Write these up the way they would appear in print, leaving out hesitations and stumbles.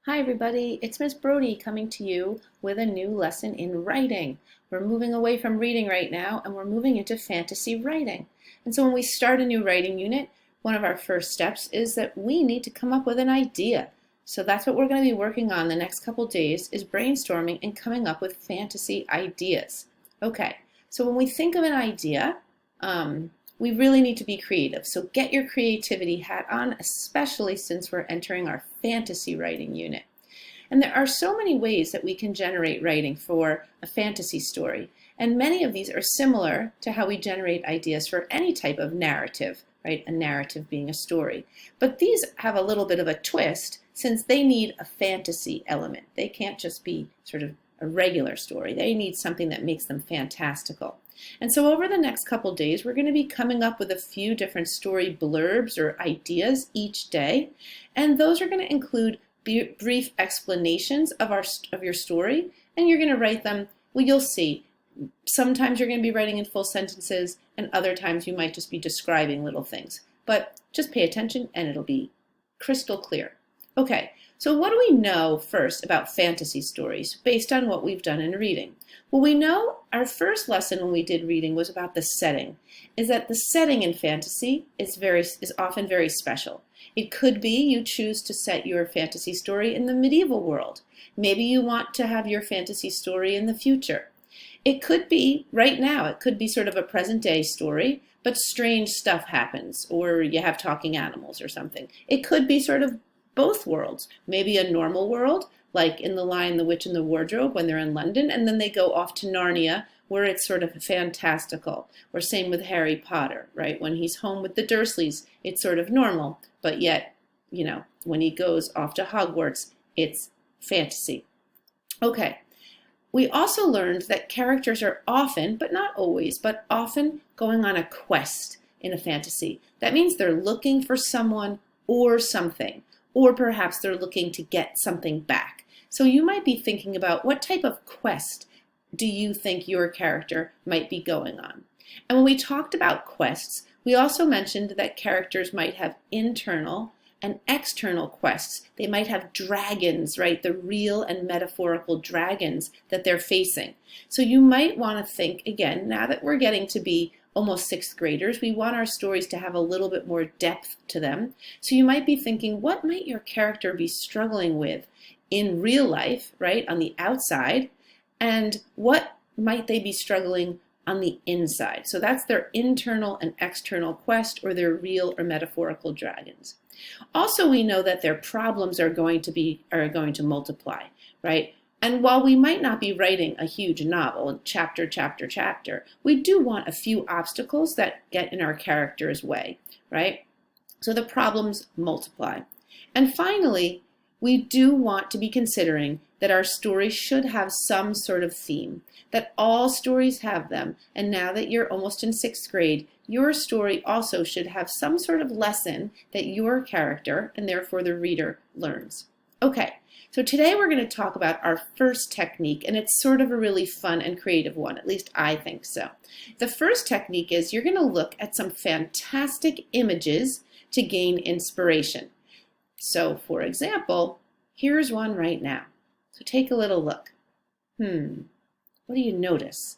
Hi everybody, it's Miss Brody coming to you with a new lesson in writing. We're moving away from reading right now and we're moving into fantasy writing. And so when we start a new writing unit, one of our first steps is that we need to come up with an idea. So that's what we're going to be working on the next couple days is brainstorming and coming up with fantasy ideas. Okay, so when we think of an idea, we really need to be creative. So get your creativity hat on, especially since we're entering our fantasy writing unit. And there are so many ways that we can generate writing for a fantasy story. And many of these are similar to how we generate ideas for any type of narrative, right? A narrative being a story. But these have a little bit of a twist since they need a fantasy element. They can't just be sort of a regular story. They need something that makes them fantastical. And so over the next couple days, we're going to be coming up with a few different story blurbs or ideas each day. And those are going to include brief explanations of your story. And you're going to write them, well, you'll see. Sometimes you're going to be writing in full sentences, and other times you might just be describing little things. But just pay attention and it'll be crystal clear. Okay, so what do we know first about fantasy stories based on what we've done in reading? Well, we know our first lesson when we did reading was about the setting, is that the setting in fantasy is often very special. It could be you choose to set your fantasy story in the medieval world. Maybe you want to have your fantasy story in the future. It could be right now, it could be sort of a present day story, but strange stuff happens, or you have talking animals or something. It could be sort of both worlds, maybe a normal world, like in The Lion, the Witch, and the Wardrobe when they're in London, and then they go off to Narnia where it's sort of fantastical. Or same with Harry Potter, right? When he's home with the Dursleys, it's sort of normal, but yet, when he goes off to Hogwarts, it's fantasy. Okay. We also learned that characters are often, but not always, but often going on a quest in a fantasy. That means they're looking for someone or something, or perhaps they're looking to get something back. So you might be thinking about what type of quest do you think your character might be going on? And when we talked about quests, we also mentioned that characters might have internal and external quests. They might have dragons, right? The real and metaphorical dragons that they're facing. So you might want to think, again, now that we're getting to be almost sixth graders, we want our stories to have a little bit more depth to them. So you might be thinking, what might your character be struggling with in real life, right, on the outside, and what might they be struggling on the inside? So that's their internal and external quest, or their real or metaphorical dragons. Also, we know that their problems are going to multiply, right? And while we might not be writing a huge novel, chapter, chapter, chapter, we do want a few obstacles that get in our character's way, right? So the problems multiply. And finally, we do want to be considering that our story should have some sort of theme, that all stories have them. And now that you're almost in sixth grade, your story also should have some sort of lesson that your character, and therefore the reader, learns. Okay, so today we're going to talk about our first technique, and it's sort of a really fun and creative one, at least I think so. The first technique is you're going to look at some fantastic images to gain inspiration. So, for example, here's one right now. So take a little look. What do you notice?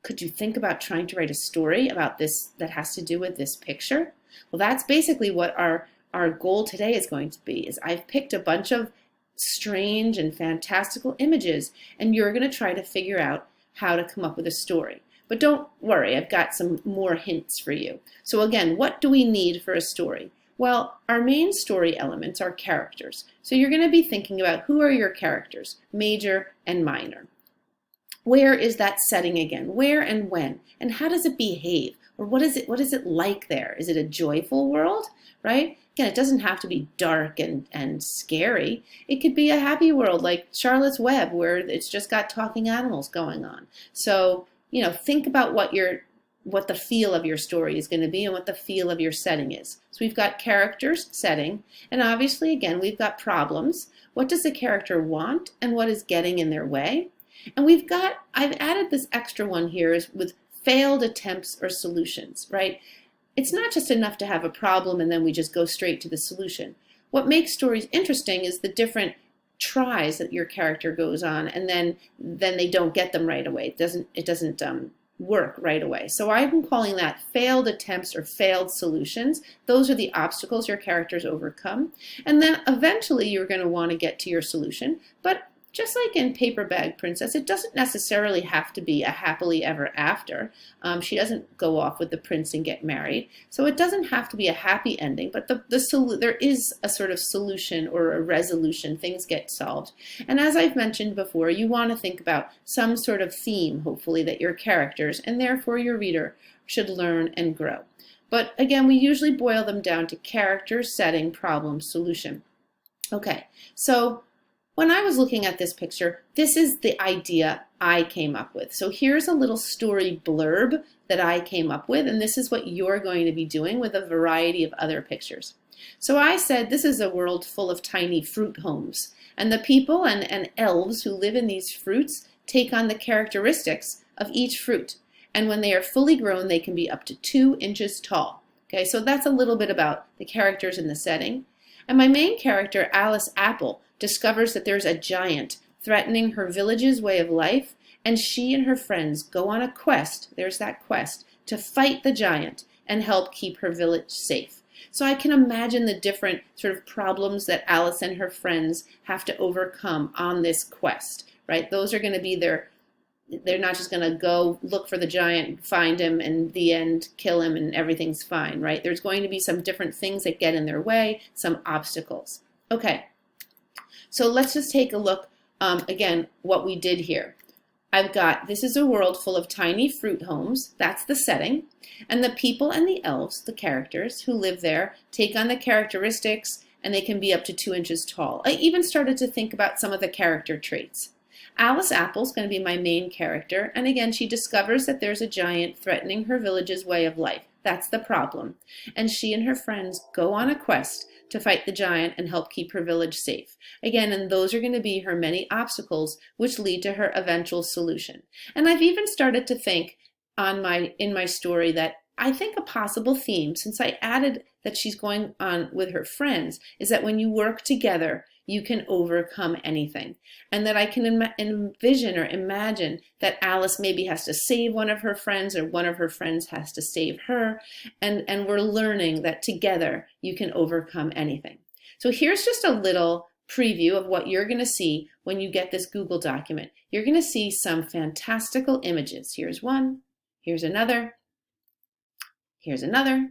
Could you think about trying to write a story about this that has to do with this picture? Well, that's basically what our goal today is going to be. Is I've picked a bunch of strange and fantastical images, and you're going to try to figure out how to come up with a story. But don't worry, I've got some more hints for you. So again, what do we need for a story? Well, our main story elements are characters. So you're going to be thinking about who are your characters, major and minor. Where is that setting again? Where and when? And how does it behave? Or what is it like there? Is it a joyful world, right? Again, it doesn't have to be dark and scary. It could be a happy world like Charlotte's Web, where it's just got talking animals going on. So, think about what the feel of your story is going to be and what the feel of your setting is. So we've got characters, setting, and obviously, again, we've got problems. What does the character want and what is getting in their way? And I've added this extra one here is with failed attempts or solutions, right? It's not just enough to have a problem and then we just go straight to the solution. What makes stories interesting is the different tries that your character goes on, and then they don't get them right away. It doesn't work right away. So I'm calling that failed attempts or failed solutions. Those are the obstacles your characters overcome. And then eventually you're going to want to get to your solution. But just like in Paper Bag Princess, it doesn't necessarily have to be a happily ever after. She doesn't go off with the prince and get married. So it doesn't have to be a happy ending, but there is a sort of solution or a resolution. Things get solved. And as I've mentioned before, you want to think about some sort of theme, hopefully, that your characters and therefore your reader should learn and grow. But again, we usually boil them down to character, setting, problem, solution. Okay, so when I was looking at this picture, this is the idea I came up with. So here's a little story blurb that I came up with, and this is what you're going to be doing with a variety of other pictures. So I said this is a world full of tiny fruit homes, and the people and elves who live in these fruits take on the characteristics of each fruit. And when they are fully grown, they can be up to 2 inches tall. Okay, so that's a little bit about the characters in the setting. And my main character, Alice Apple, discovers that there's a giant threatening her village's way of life, and she and her friends go on a quest, there's that quest, to fight the giant and help keep her village safe. So I can imagine the different sort of problems that Alice and her friends have to overcome on this quest, right? Those are going to be they're not just going to go look for the giant, find him, and in the end kill him and everything's fine, right? There's going to be some different things that get in their way, some obstacles. Okay. So let's just take a look, again, what we did here. I've got, this is a world full of tiny fruit homes. That's the setting. And the people and the elves, the characters who live there, take on the characteristics, and they can be up to 2 inches tall. I even started to think about some of the character traits. Alice Apple's going to be my main character. And again, she discovers that there's a giant threatening her village's way of life. That's the problem. And she and her friends go on a quest to fight the giant and help keep her village safe. Again, and those are going to be her many obstacles which lead to her eventual solution. And I've even started to think in my story that I think a possible theme, since I added that she's going on with her friends, is that when you work together, you can overcome anything. And that I can envision or imagine that Alice maybe has to save one of her friends, or one of her friends has to save her. And we're learning that together you can overcome anything. So here's just a little preview of what you're going to see when you get this Google document. You're going to see some fantastical images. Here's one, here's another, here's another.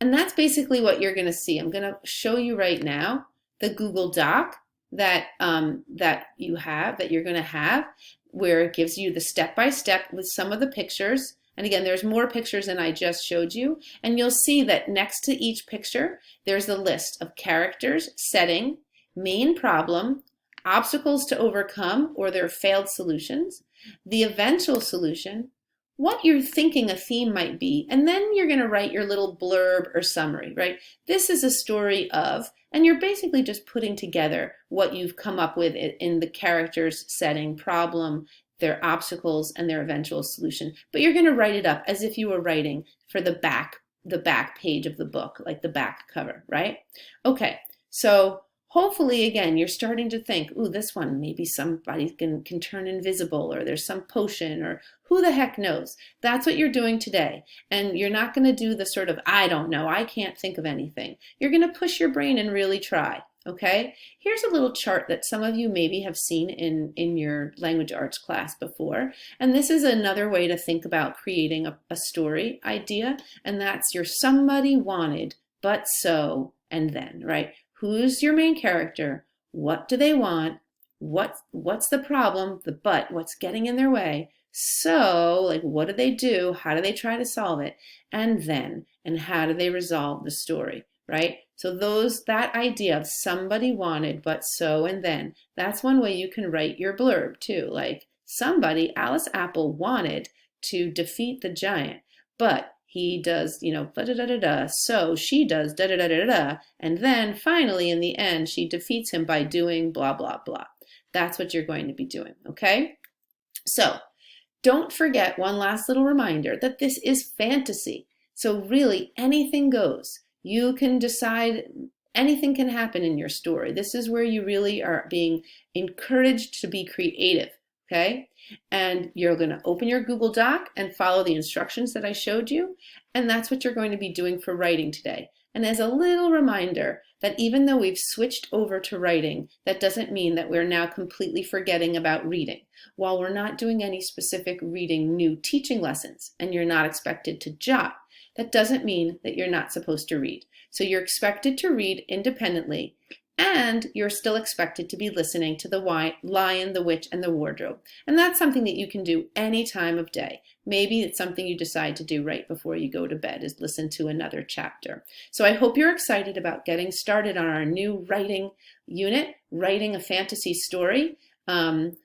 And that's basically what you're going to see. I'm going to show you right now the Google Doc that you're going to have, where it gives you the step-by-step with some of the pictures. And again, there's more pictures than I just showed you. And you'll see that next to each picture, there's a list of characters, setting, main problem, obstacles to overcome or their failed solutions, the eventual solution, what you're thinking a theme might be, and then you're going to write your little blurb or summary, right? This is a story of, and you're basically just putting together what you've come up with in the characters, setting, problem, their obstacles, and their eventual solution. But you're going to write it up as if you were writing for the back page of the book, like the back cover, right? Okay, so hopefully, again, you're starting to think, ooh, this one, maybe somebody can turn invisible, or there's some potion, or who the heck knows. That's what you're doing today. And you're not going to do the sort of, I don't know, I can't think of anything. You're going to push your brain and really try, okay? Here's a little chart that some of you maybe have seen in your language arts class before. And this is another way to think about creating a story idea. And that's your somebody wanted, but so, and then, right? Who's your main character? What do they want? What's the problem? The but, what's getting in their way? So, like, what do they do? How do they try to solve it? And then, and how do they resolve the story, right? So that idea of somebody wanted, but so, and then, that's one way you can write your blurb too. Like, Alice Apple wanted to defeat the giant, but he does, da-da-da-da-da, so she does da-da-da-da-da, and then finally in the end she defeats him by doing blah, blah, blah. That's what you're going to be doing, okay? So don't forget, one last little reminder, that this is fantasy. So really, anything goes. You can decide, anything can happen in your story. This is where you really are being encouraged to be creative, okay? And you're going to open your Google Doc and follow the instructions that I showed you, and that's what you're going to be doing for writing today. And as a little reminder that even though we've switched over to writing, that doesn't mean that we're now completely forgetting about reading. While we're not doing any specific reading new teaching lessons and you're not expected to jot, that doesn't mean that you're not supposed to read. So you're expected to read independently, and you're still expected to be listening to The Lion, the Witch, and the Wardrobe. And that's something that you can do any time of day. Maybe it's something you decide to do right before you go to bed, is listen to another chapter. So I hope you're excited about getting started on our new writing unit, writing a fantasy story. And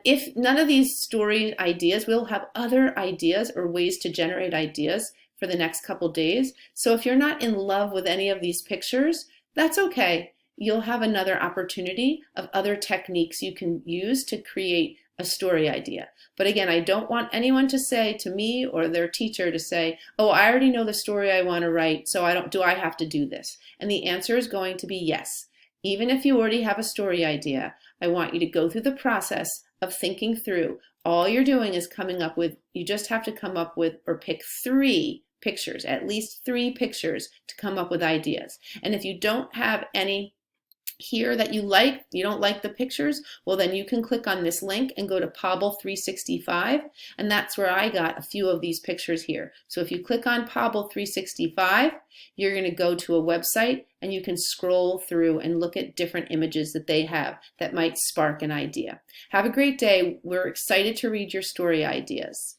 if none of these story ideas, we'll have other ideas or ways to generate ideas for the next couple days. So if you're not in love with any of these pictures, that's okay. You'll have another opportunity of other techniques you can use to create a story idea. But again, I don't want anyone to say to me or their teacher to say, oh, I already know the story I want to write, so do I have to do this? And the answer is going to be yes. Even if you already have a story idea, I want you to go through the process of thinking through. All you're doing is coming up with, you just have to come up with or pick 3 pictures, at least 3 pictures to come up with ideas. And if you don't have any here that you don't like the pictures, well then you can click on this link and go to Pobble 365, and that's where I got a few of these pictures here. So if you click on Pobble 365, you're going to go to a website and you can scroll through and look at different images that they have that might spark an idea. Have a great day. We're excited to read your story ideas.